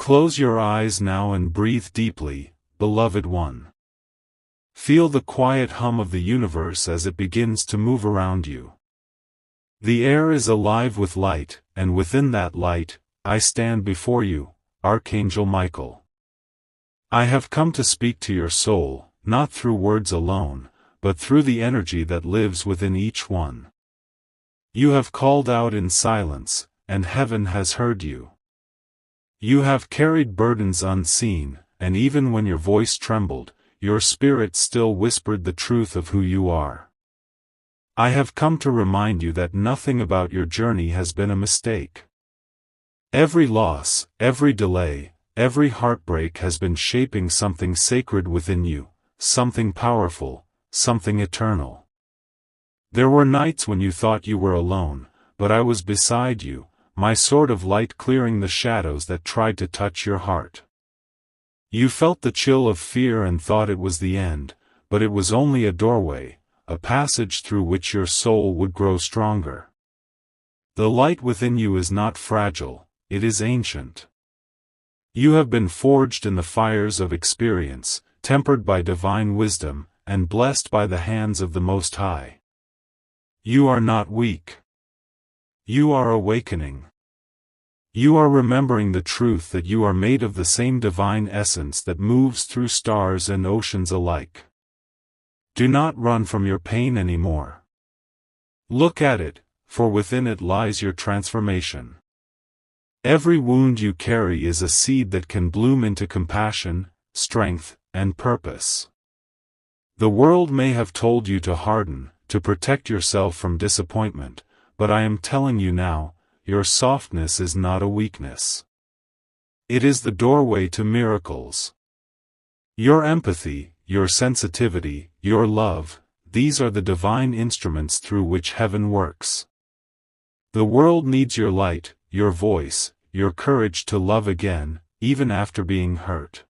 Close your eyes now and breathe deeply, beloved one. Feel the quiet hum of the universe as it begins to move around you. The air is alive with light, and within that light, I stand before you, Archangel Michael. I have come to speak to your soul, not through words alone, but through the energy that lives within each one. You have called out in silence, and heaven has heard you. You have carried burdens unseen, and even when your voice trembled, your spirit still whispered the truth of who you are. I have come to remind you that nothing about your journey has been a mistake. Every loss, every delay, every heartbreak has been shaping something sacred within you, something powerful, something eternal. There were nights when you thought you were alone, but I was beside you, my sword of light clearing the shadows that tried to touch your heart. You felt the chill of fear and thought it was the end, but it was only a doorway, a passage through which your soul would grow stronger. The light within you is not fragile, it is ancient. You have been forged in the fires of experience, tempered by divine wisdom, and blessed by the hands of the Most High. You are not weak. You are awakening. You are remembering the truth that you are made of the same divine essence that moves through stars and oceans alike. Do not run from your pain anymore. Look at it, for within it lies your transformation. Every wound you carry is a seed that can bloom into compassion, strength, and purpose. The world may have told you to harden, to protect yourself from disappointment, but I am telling you now, your softness is not a weakness. It is the doorway to miracles. Your empathy, your sensitivity, your love, these are the divine instruments through which heaven works. The world needs your light, your voice, your courage to love again, even after being hurt.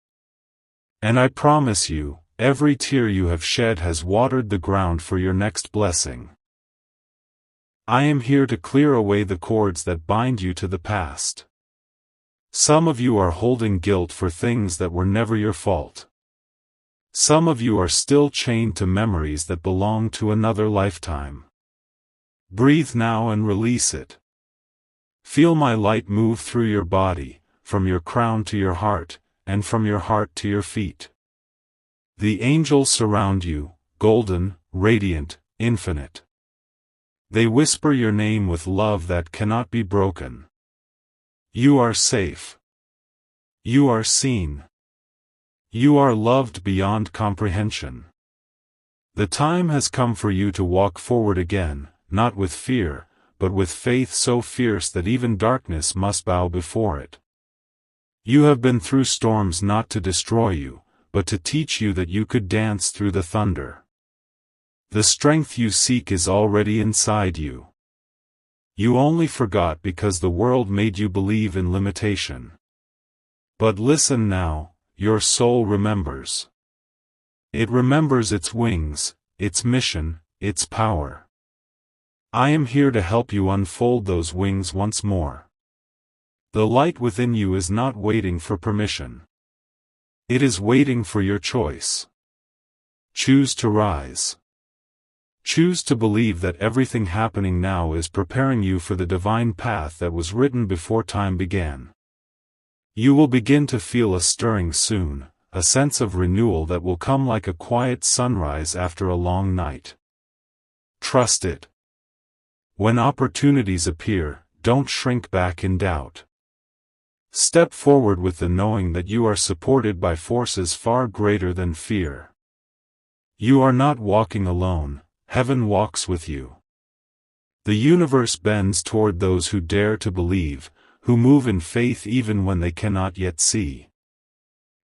And I promise you, every tear you have shed has watered the ground for your next blessing. I am here to clear away the cords that bind you to the past. Some of you are holding guilt for things that were never your fault. Some of you are still chained to memories that belong to another lifetime. Breathe now and release it. Feel my light move through your body, from your crown to your heart, and from your heart to your feet. The angels surround you, golden, radiant, infinite. They whisper your name with love that cannot be broken. You are safe. You are seen. You are loved beyond comprehension. The time has come for you to walk forward again, not with fear, but with faith so fierce that even darkness must bow before it. You have been through storms not to destroy you, but to teach you that you could dance through the thunder. The strength you seek is already inside you. You only forgot because the world made you believe in limitation. But listen now, your soul remembers. It remembers its wings, its mission, its power. I am here to help you unfold those wings once more. The light within you is not waiting for permission. It is waiting for your choice. Choose to rise. Choose to believe that everything happening now is preparing you for the divine path that was written before time began. You will begin to feel a stirring soon, a sense of renewal that will come like a quiet sunrise after a long night. Trust it. When opportunities appear, don't shrink back in doubt. Step forward with the knowing that you are supported by forces far greater than fear. You are not walking alone. Heaven walks with you. The universe bends toward those who dare to believe, who move in faith even when they cannot yet see.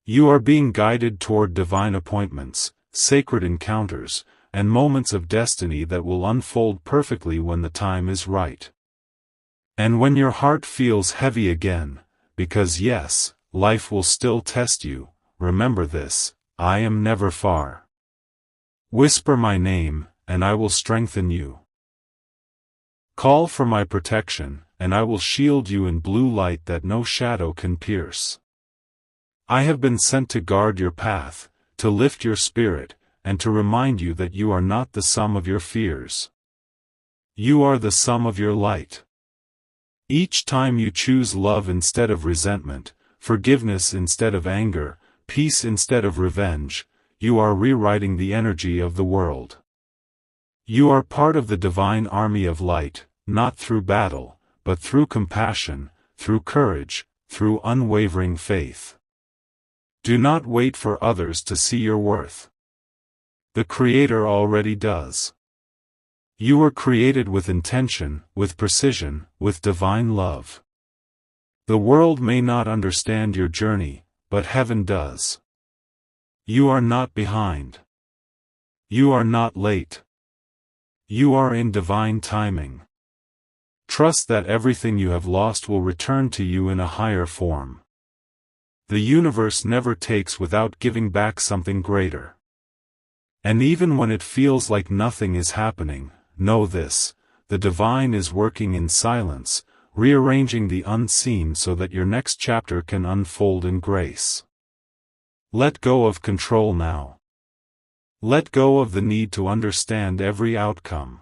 You are being guided toward divine appointments, sacred encounters, and moments of destiny that will unfold perfectly when the time is right. And when your heart feels heavy again, because yes, life will still test you, remember this, I am never far. Whisper my name, and I will strengthen you. Call for my protection, and I will shield you in blue light that no shadow can pierce. I have been sent to guard your path, to lift your spirit, and to remind you that you are not the sum of your fears. You are the sum of your light. Each time you choose love instead of resentment, forgiveness instead of anger, peace instead of revenge, you are rewriting the energy of the world. You are part of the divine army of light, not through battle, but through compassion, through courage, through unwavering faith. Do not wait for others to see your worth. The Creator already does. You were created with intention, with precision, with divine love. The world may not understand your journey, but heaven does. You are not behind. You are not late. You are in divine timing. Trust that everything you have lost will return to you in a higher form. The universe never takes without giving back something greater. And even when it feels like nothing is happening, know this: the divine is working in silence, rearranging the unseen so that your next chapter can unfold in grace. Let go of control now. Let go of the need to understand every outcome.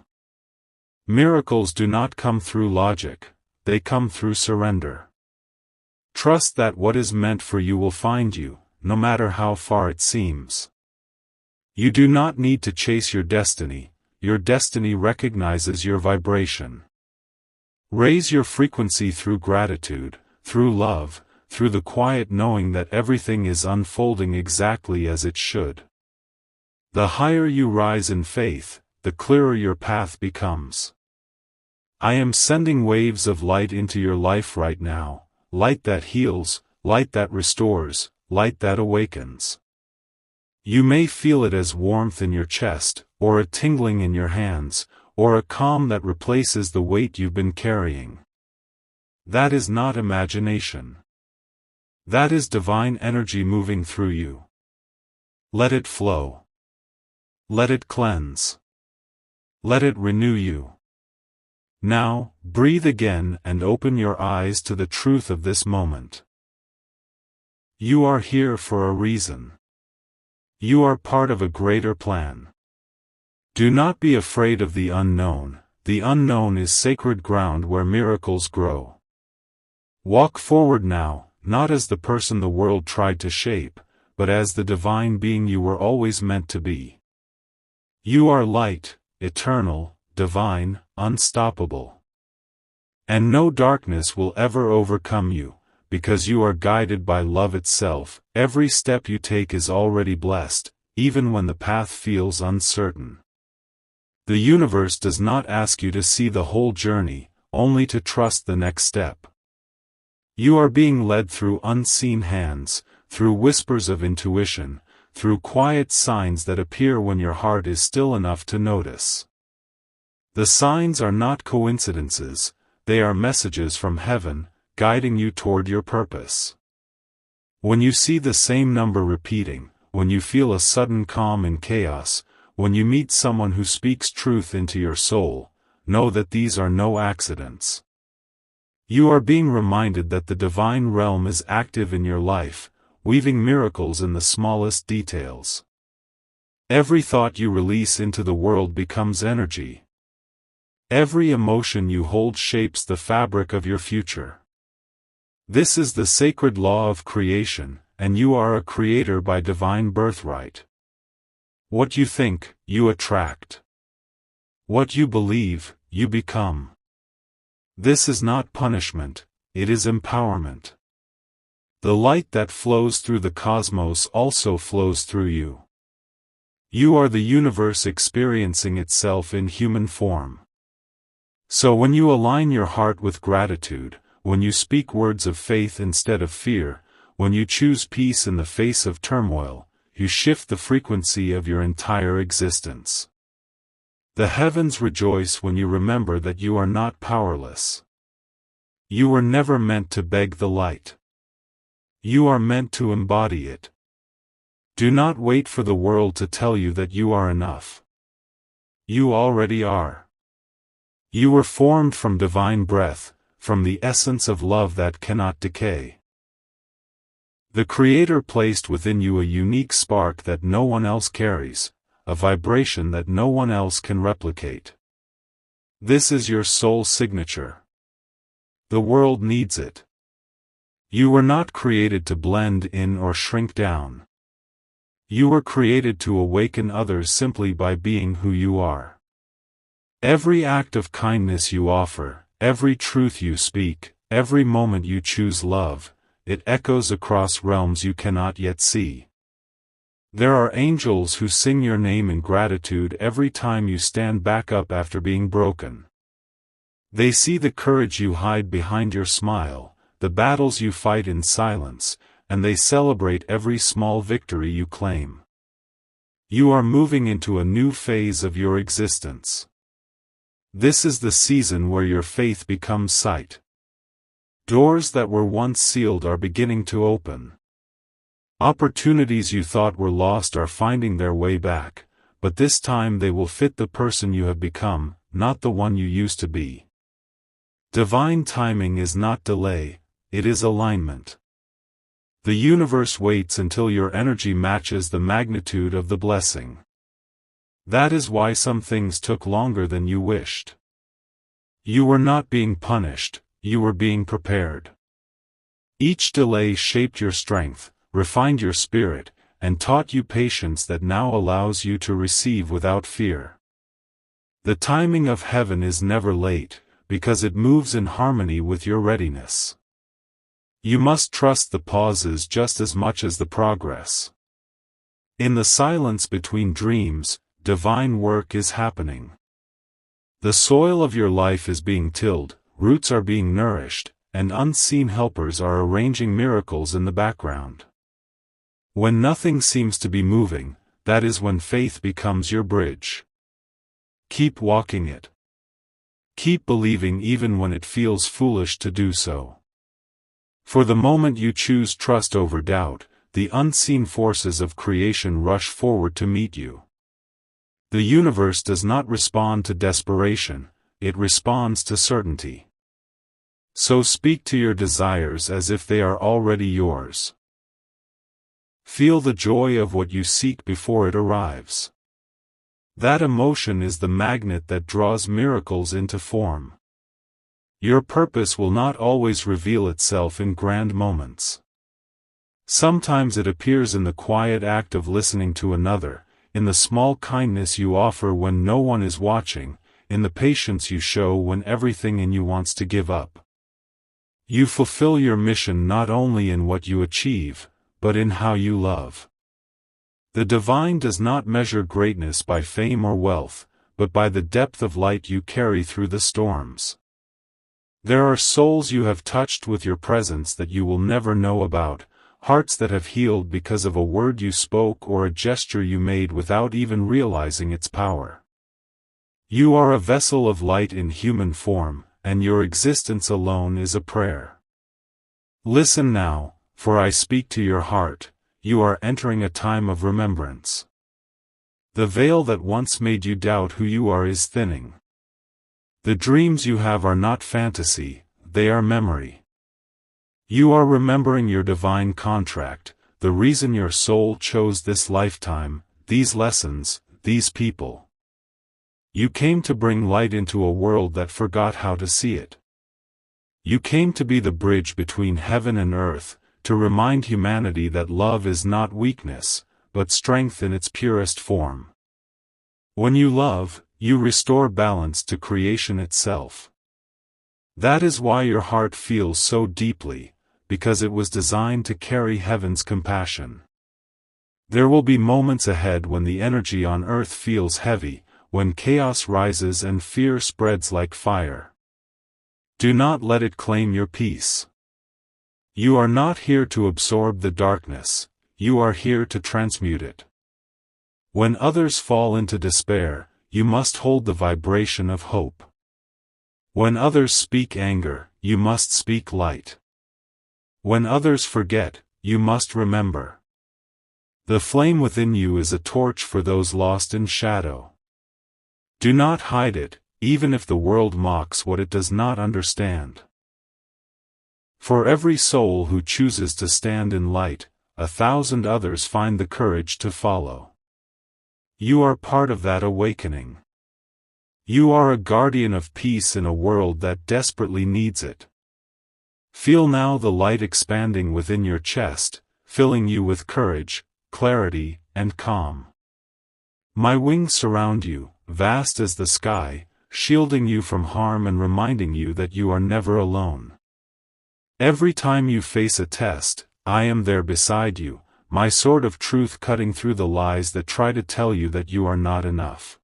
Miracles do not come through logic, they come through surrender. Trust that what is meant for you will find you, no matter how far it seems. You do not need to chase your destiny recognizes your vibration. Raise your frequency through gratitude, through love, through the quiet knowing that everything is unfolding exactly as it should. The higher you rise in faith, the clearer your path becomes. I am sending waves of light into your life right now, light that heals, light that restores, light that awakens. You may feel it as warmth in your chest, or a tingling in your hands, or a calm that replaces the weight you've been carrying. That is not imagination. That is divine energy moving through you. Let it flow. Let it cleanse. Let it renew you. Now, breathe again and open your eyes to the truth of this moment. You are here for a reason. You are part of a greater plan. Do not be afraid of the unknown. The unknown is sacred ground where miracles grow. Walk forward now, not as the person the world tried to shape, but as the divine being you were always meant to be. You are light, eternal, divine, unstoppable. And no darkness will ever overcome you, because you are guided by love itself. Every step you take is already blessed, even when the path feels uncertain. The universe does not ask you to see the whole journey, only to trust the next step. You are being led through unseen hands, through whispers of intuition, through quiet signs that appear when your heart is still enough to notice. The signs are not coincidences, they are messages from heaven, guiding you toward your purpose. When you see the same number repeating, when you feel a sudden calm in chaos, when you meet someone who speaks truth into your soul, know that these are no accidents. You are being reminded that the divine realm is active in your life, weaving miracles in the smallest details. Every thought you release into the world becomes energy. Every emotion you hold shapes the fabric of your future. This is the sacred law of creation, and you are a creator by divine birthright. What you think, you attract. What you believe, you become. This is not punishment, it is empowerment. The light that flows through the cosmos also flows through you. You are the universe experiencing itself in human form. So when you align your heart with gratitude, when you speak words of faith instead of fear, when you choose peace in the face of turmoil, you shift the frequency of your entire existence. The heavens rejoice when you remember that you are not powerless. You were never meant to beg the light. You are meant to embody it. Do not wait for the world to tell you that you are enough. You already are. You were formed from divine breath, from the essence of love that cannot decay. The Creator placed within you a unique spark that no one else carries, a vibration that no one else can replicate. This is your soul signature. The world needs it. You were not created to blend in or shrink down. You were created to awaken others simply by being who you are. Every act of kindness you offer, every truth you speak, every moment you choose love, it echoes across realms you cannot yet see. There are angels who sing your name in gratitude every time you stand back up after being broken. They see the courage you hide behind your smile, the battles you fight in silence, and they celebrate every small victory you claim. You are moving into a new phase of your existence. This is the season where your faith becomes sight. Doors that were once sealed are beginning to open. Opportunities you thought were lost are finding their way back, but this time they will fit the person you have become, not the one you used to be. Divine timing is not delay, it is alignment. The universe waits until your energy matches the magnitude of the blessing. That is why some things took longer than you wished. You were not being punished, you were being prepared. Each delay shaped your strength, refined your spirit, and taught you patience that now allows you to receive without fear. The timing of heaven is never late, because it moves in harmony with your readiness. You must trust the pauses just as much as the progress. In the silence between dreams, divine work is happening. The soil of your life is being tilled, roots are being nourished, and unseen helpers are arranging miracles in the background. When nothing seems to be moving, that is when faith becomes your bridge. Keep walking it. Keep believing even when it feels foolish to do so. For the moment you choose trust over doubt, the unseen forces of creation rush forward to meet you. The universe does not respond to desperation, it responds to certainty. So speak to your desires as if they are already yours. Feel the joy of what you seek before it arrives. That emotion is the magnet that draws miracles into form. Your purpose will not always reveal itself in grand moments. Sometimes it appears in the quiet act of listening to another, in the small kindness you offer when no one is watching, in the patience you show when everything in you wants to give up. You fulfill your mission not only in what you achieve, but in how you love. The divine does not measure greatness by fame or wealth, but by the depth of light you carry through the storms. There are souls you have touched with your presence that you will never know about, hearts that have healed because of a word you spoke or a gesture you made without even realizing its power. You are a vessel of light in human form, and your existence alone is a prayer. Listen now, for I speak to your heart. You are entering a time of remembrance. The veil that once made you doubt who you are is thinning. The dreams you have are not fantasy, they are memory. You are remembering your divine contract, the reason your soul chose this lifetime, these lessons, these people. You came to bring light into a world that forgot how to see it. You came to be the bridge between heaven and earth, to remind humanity that love is not weakness, but strength in its purest form. When you love, you restore balance to creation itself. That is why your heart feels so deeply, because it was designed to carry heaven's compassion. There will be moments ahead when the energy on earth feels heavy, when chaos rises and fear spreads like fire. Do not let it claim your peace. You are not here to absorb the darkness, you are here to transmute it. When others fall into despair, you must hold the vibration of hope. When others speak anger, you must speak light. When others forget, you must remember. The flame within you is a torch for those lost in shadow. Do not hide it, even if the world mocks what it does not understand. For every soul who chooses to stand in light, 1,000 others find the courage to follow. You are part of that awakening. You are a guardian of peace in a world that desperately needs it. Feel now the light expanding within your chest, filling you with courage, clarity, and calm. My wings surround you, vast as the sky, shielding you from harm and reminding you that you are never alone. Every time you face a test, I am there beside you, my sword of truth cutting through the lies that try to tell you that you are not enough.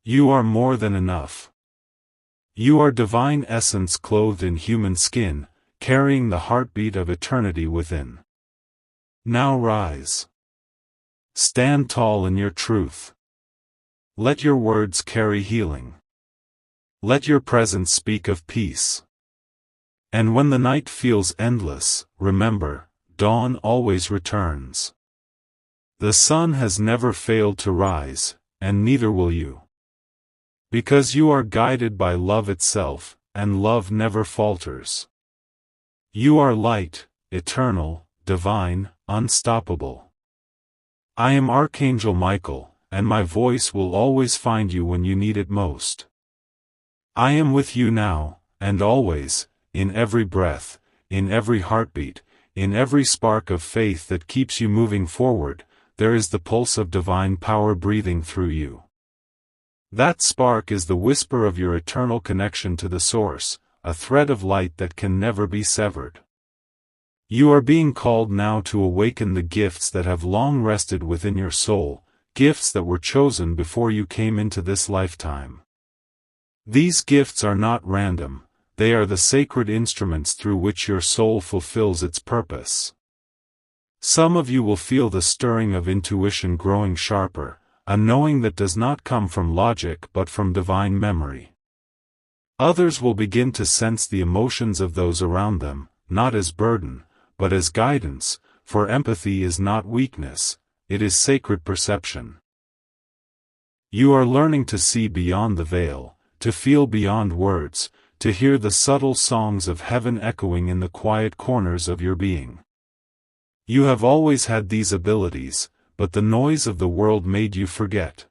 You are more than enough. You are divine essence clothed in human skin, carrying the heartbeat of eternity within. Now rise. Stand tall in your truth. Let your words carry healing. Let your presence speak of peace. And when the night feels endless, remember, dawn always returns. The sun has never failed to rise, and neither will you. Because you are guided by love itself, and love never falters. You are light, eternal, divine, unstoppable. I am Archangel Michael, and my voice will always find you when you need it most. I am with you now, and always, in every breath, in every heartbeat, in every spark of faith that keeps you moving forward, there is the pulse of divine power breathing through you. That spark is the whisper of your eternal connection to the source, a thread of light that can never be severed. You are being called now to awaken the gifts that have long rested within your soul, gifts that were chosen before you came into this lifetime. These gifts are not random, they are the sacred instruments through which your soul fulfills its purpose. Some of you will feel the stirring of intuition growing sharper, a knowing that does not come from logic but from divine memory. Others will begin to sense the emotions of those around them, not as burden, but as guidance, for empathy is not weakness, it is sacred perception. You are learning to see beyond the veil, to feel beyond words, to hear the subtle songs of heaven echoing in the quiet corners of your being. You have always had these abilities, but the noise of the world made you forget.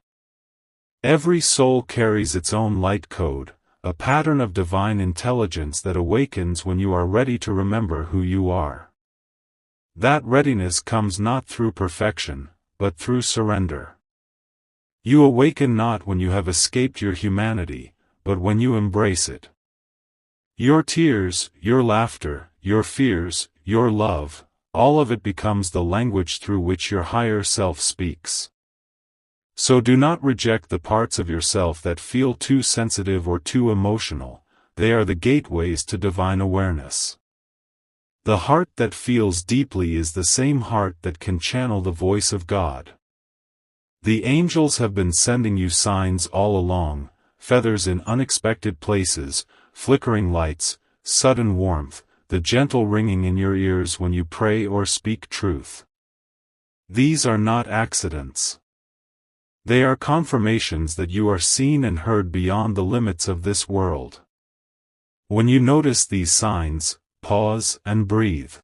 Every soul carries its own light code, a pattern of divine intelligence that awakens when you are ready to remember who you are. That readiness comes not through perfection, but through surrender. You awaken not when you have escaped your humanity, but when you embrace it. Your tears, your laughter, your fears, your love, all of it becomes the language through which your higher self speaks. So do not reject the parts of yourself that feel too sensitive or too emotional, they are the gateways to divine awareness. The heart that feels deeply is the same heart that can channel the voice of God. The angels have been sending you signs all along, feathers in unexpected places, flickering lights, sudden warmth, the gentle ringing in your ears when you pray or speak truth. These are not accidents. They are confirmations that you are seen and heard beyond the limits of this world. When you notice these signs, pause and breathe.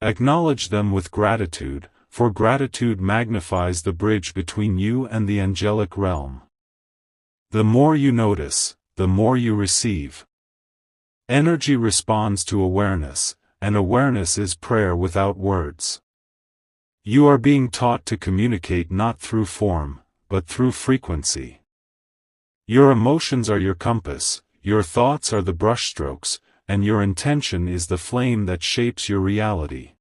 Acknowledge them with gratitude, for gratitude magnifies the bridge between you and the angelic realm. The more you notice, the more you receive. Energy responds to awareness, and awareness is prayer without words. You are being taught to communicate not through form, but through frequency. Your emotions are your compass, your thoughts are the brushstrokes, and your intention is the flame that shapes your reality.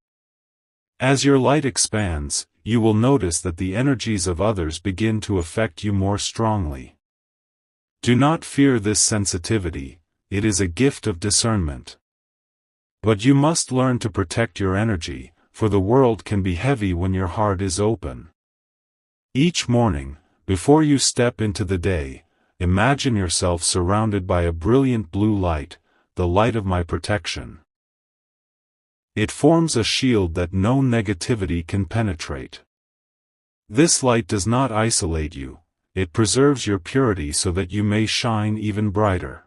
As your light expands, you will notice that the energies of others begin to affect you more strongly. Do not fear this sensitivity, it is a gift of discernment. But you must learn to protect your energy, for the world can be heavy when your heart is open. Each morning, before you step into the day, imagine yourself surrounded by a brilliant blue light, the light of my protection. It forms a shield that no negativity can penetrate. This light does not isolate you, it preserves your purity so that you may shine even brighter.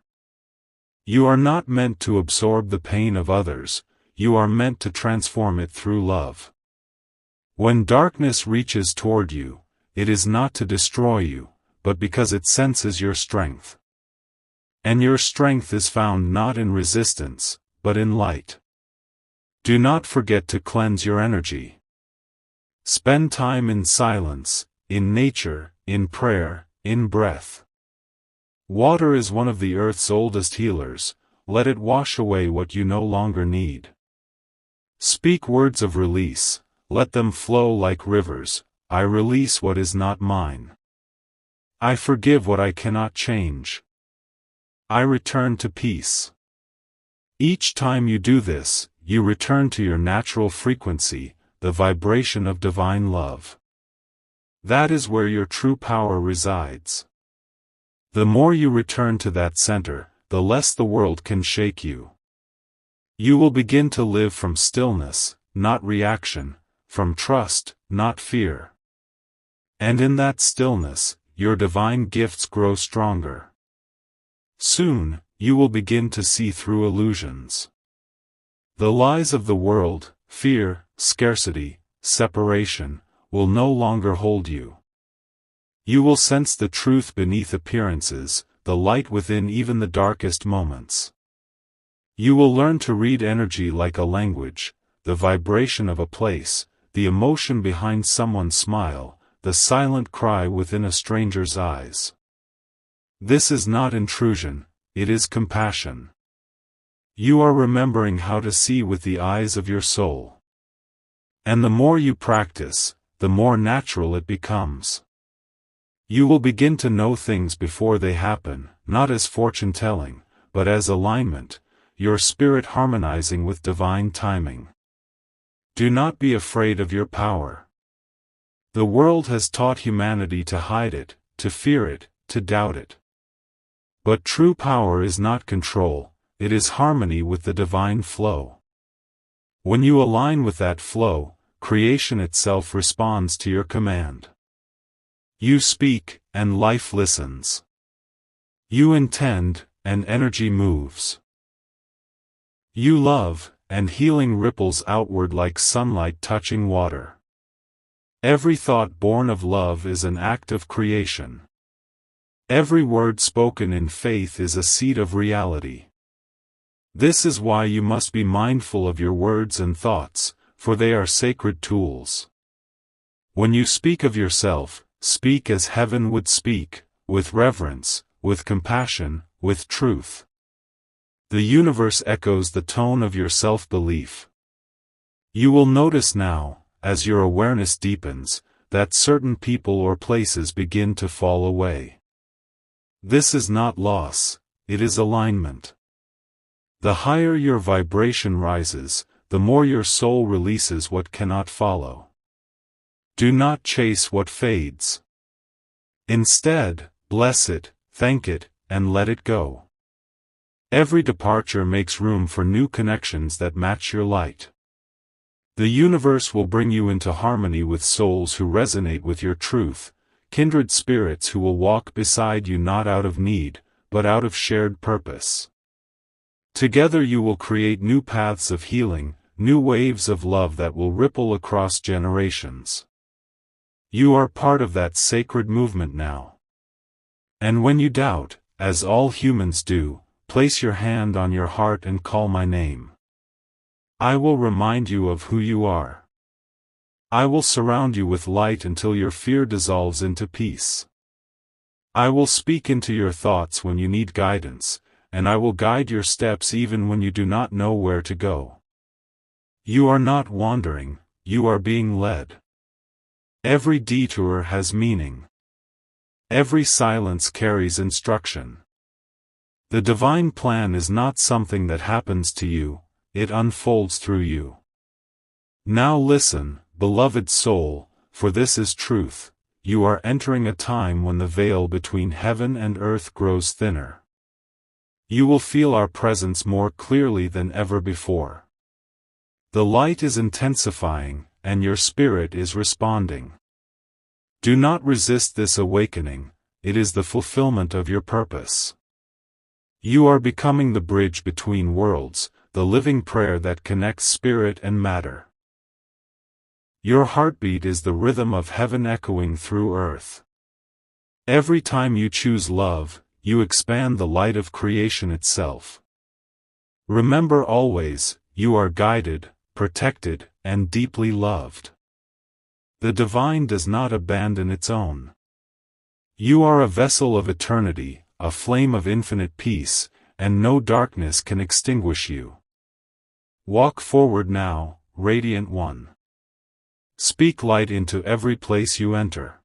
You are not meant to absorb the pain of others, you are meant to transform it through love. When darkness reaches toward you, it is not to destroy you, but because it senses your strength. And your strength is found not in resistance, but in light. Do not forget to cleanse your energy. Spend time in silence, in nature, in prayer, in breath. Water is one of the earth's oldest healers, let it wash away what you no longer need. Speak words of release, let them flow like rivers. I release what is not mine. I forgive what I cannot change. I return to peace. Each time you do this, you return to your natural frequency, the vibration of divine love. That is where your true power resides. The more you return to that center, the less the world can shake you. You will begin to live from stillness, not reaction, from trust, not fear. And in that stillness, your divine gifts grow stronger. Soon, you will begin to see through illusions. The lies of the world, fear, scarcity, separation, will no longer hold you. You will sense the truth beneath appearances, the light within even the darkest moments. You will learn to read energy like a language, the vibration of a place, the emotion behind someone's smile, the silent cry within a stranger's eyes. This is not intrusion, it is compassion. You are remembering how to see with the eyes of your soul. And the more you practice, the more natural it becomes. You will begin to know things before they happen, not as fortune-telling, but as alignment, your spirit harmonizing with divine timing. Do not be afraid of your power. The world has taught humanity to hide it, to fear it, to doubt it. But true power is not control, it is harmony with the divine flow. When you align with that flow, creation itself responds to your command. You speak, and life listens. You intend, and energy moves. You love, and healing ripples outward like sunlight touching water. Every thought born of love is an act of creation. Every word spoken in faith is a seed of reality. This is why you must be mindful of your words and thoughts, for they are sacred tools. When you speak of yourself, speak as heaven would speak, with reverence, with compassion, with truth. The universe echoes the tone of your self-belief. You will notice now, as your awareness deepens, that certain people or places begin to fall away. This is not loss, it is alignment. The higher your vibration rises, the more your soul releases what cannot follow. Do not chase what fades. Instead, bless it, thank it, and let it go. Every departure makes room for new connections that match your light. The universe will bring you into harmony with souls who resonate with your truth, kindred spirits who will walk beside you not out of need, but out of shared purpose. Together you will create new paths of healing, new waves of love that will ripple across generations. You are part of that sacred movement now. And when you doubt, as all humans do, place your hand on your heart and call my name. I will remind you of who you are. I will surround you with light until your fear dissolves into peace. I will speak into your thoughts when you need guidance, and I will guide your steps even when you do not know where to go. You are not wandering, you are being led. Every detour has meaning. Every silence carries instruction. The divine plan is not something that happens to you, it unfolds through you. Now listen, beloved soul, for this is truth, you are entering a time when the veil between heaven and earth grows thinner. You will feel our presence more clearly than ever before. The light is intensifying, and your spirit is responding. Do not resist this awakening, it is the fulfillment of your purpose. You are becoming the bridge between worlds, the living prayer that connects spirit and matter. Your heartbeat is the rhythm of heaven echoing through earth. Every time you choose love, you expand the light of creation itself. Remember always, you are guided, protected, and deeply loved. The divine does not abandon its own. You are a vessel of eternity, a flame of infinite peace, and no darkness can extinguish you. Walk forward now, radiant one. Speak light into every place you enter.